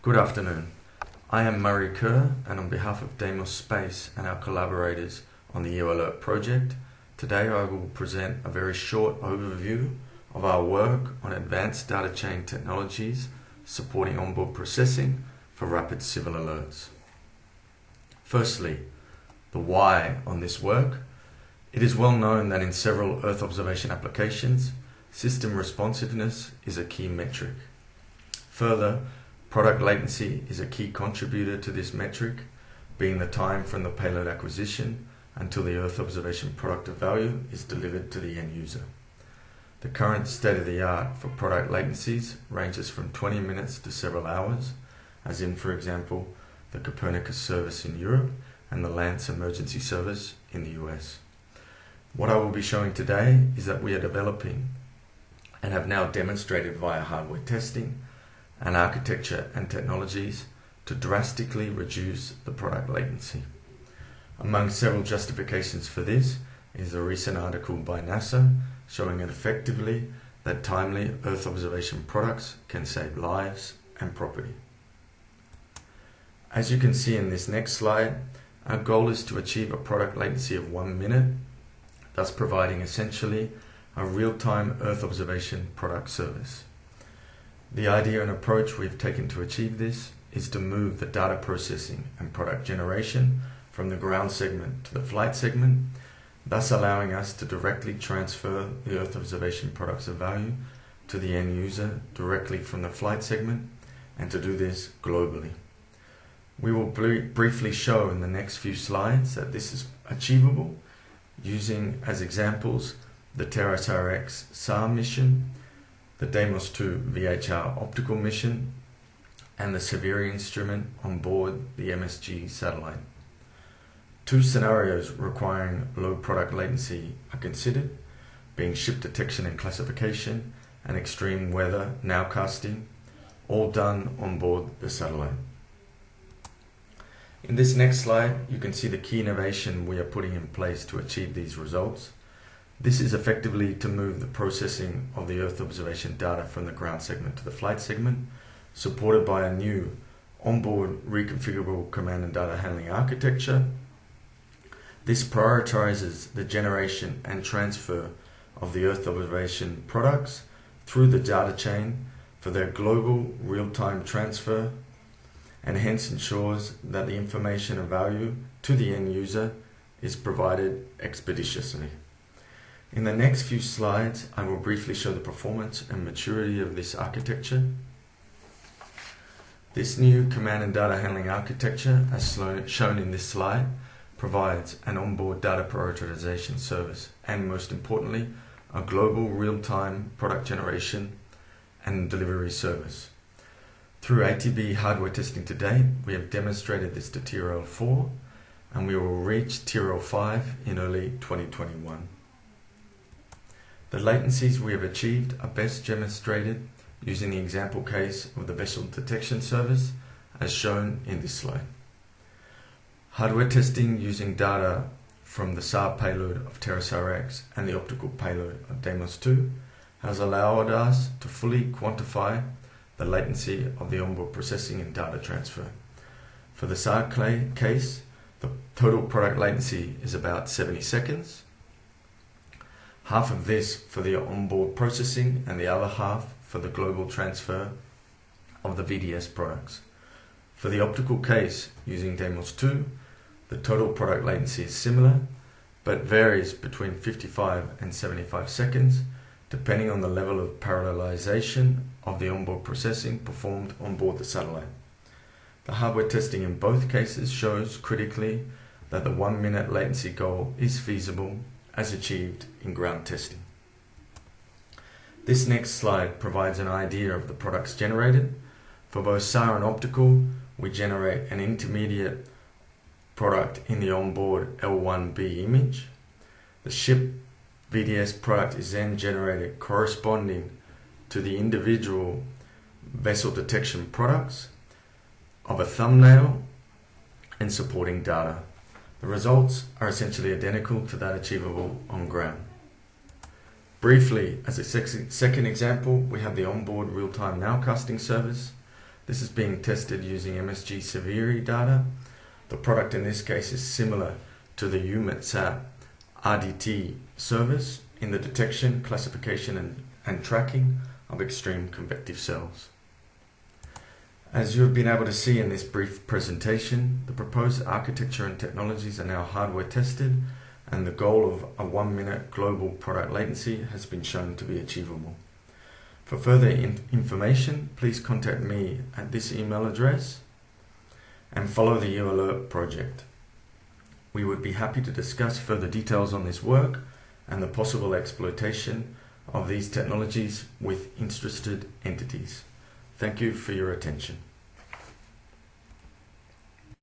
Good afternoon. I am Murray Kerr, and on behalf of DEIMOS Space and our collaborators on the EOSalert project, today I will present a very short overview of our work on advanced data chain technologies supporting onboard processing for rapid civil alerts. Firstly, the why on this work. It is well known that in several Earth observation applications, system responsiveness is a key metric. Further, product latency is a key contributor to this metric, being the time from the payload acquisition until the Earth observation product of value is delivered to the end user. The current state-of-the-art for product latencies ranges from 20 minutes to several hours, as in, for example, the Copernicus service in Europe and the Lance emergency service in the US. What I will be showing today is that we are developing and have now demonstrated via hardware testing and architecture and technologies to drastically reduce the product latency. Among several justifications for this is a recent article by NASA showing it effectively that timely Earth observation products can save lives and property. As you can see in this next slide, our goal is to achieve a product latency of 1 minute, thus providing essentially a real-time Earth observation product service. The idea and approach we've taken to achieve this is to move the data processing and product generation from the ground segment to the flight segment, thus allowing us to directly transfer the Earth observation products of value to the end user directly from the flight segment, and to do this globally. We will briefly show in the next few slides that this is achievable using as examples the TerraSAR-X SAR mission, the DEIMOS 2 VHR optical mission, and the Severe instrument on board the MSG satellite. Two scenarios requiring low product latency are considered, being ship detection and classification and extreme weather nowcasting, all done on board the satellite. In this next slide, you can see the key innovation we are putting in place to achieve these results. This is effectively to move the processing of the Earth observation data from the ground segment to the flight segment, supported by a new onboard reconfigurable command and data handling architecture. This prioritizes the generation and transfer of the Earth observation products through the data chain for their global real-time transfer, and hence ensures that the information of value to the end user is provided expeditiously. In the next few slides, I will briefly show the performance and maturity of this architecture. This new command and data handling architecture, as shown in this slide, provides an onboard data prioritization service and, most importantly, a global real-time product generation and delivery service. Through ATB hardware testing to date, we have demonstrated this to TRL4, and we will reach TRL5 in early 2021. The latencies we have achieved are best demonstrated using the example case of the vessel detection service as shown in this slide. Hardware testing using data from the SAR payload of TerraSAR-X and the optical payload of DEIMOS 2 has allowed us to fully quantify the latency of the onboard processing and data transfer. For the SAR case, the total product latency is about 70 seconds. Half of this for the onboard processing and the other half for the global transfer of the VDS products. For the optical case using DEIMOS 2, the total product latency is similar, but varies between 55 and 75 seconds, depending on the level of parallelization of the onboard processing performed on board the satellite. The hardware testing in both cases shows critically that the 1 minute latency goal is feasible as achieved in ground testing. This next slide provides an idea of the products generated. For both SAR and optical, we generate an intermediate product in the onboard L1B image. The ship VDS product is then generated corresponding to the individual vessel detection products of a thumbnail and supporting data. The results are essentially identical to that achievable on ground. Briefly, as a second example, we have the onboard real-time nowcasting service. This is being tested using MSG Severi data. The product in this case is similar to the EOSatellites RDT service in the detection, classification and tracking of extreme convective cells. As you have been able to see in this brief presentation, the proposed architecture and technologies are now hardware tested, and the goal of a 1-minute global product latency has been shown to be achievable. For further information, please contact me at this email address and follow the EOAlert project. We would be happy to discuss further details on this work and the possible exploitation of these technologies with interested entities. Thank you for your attention.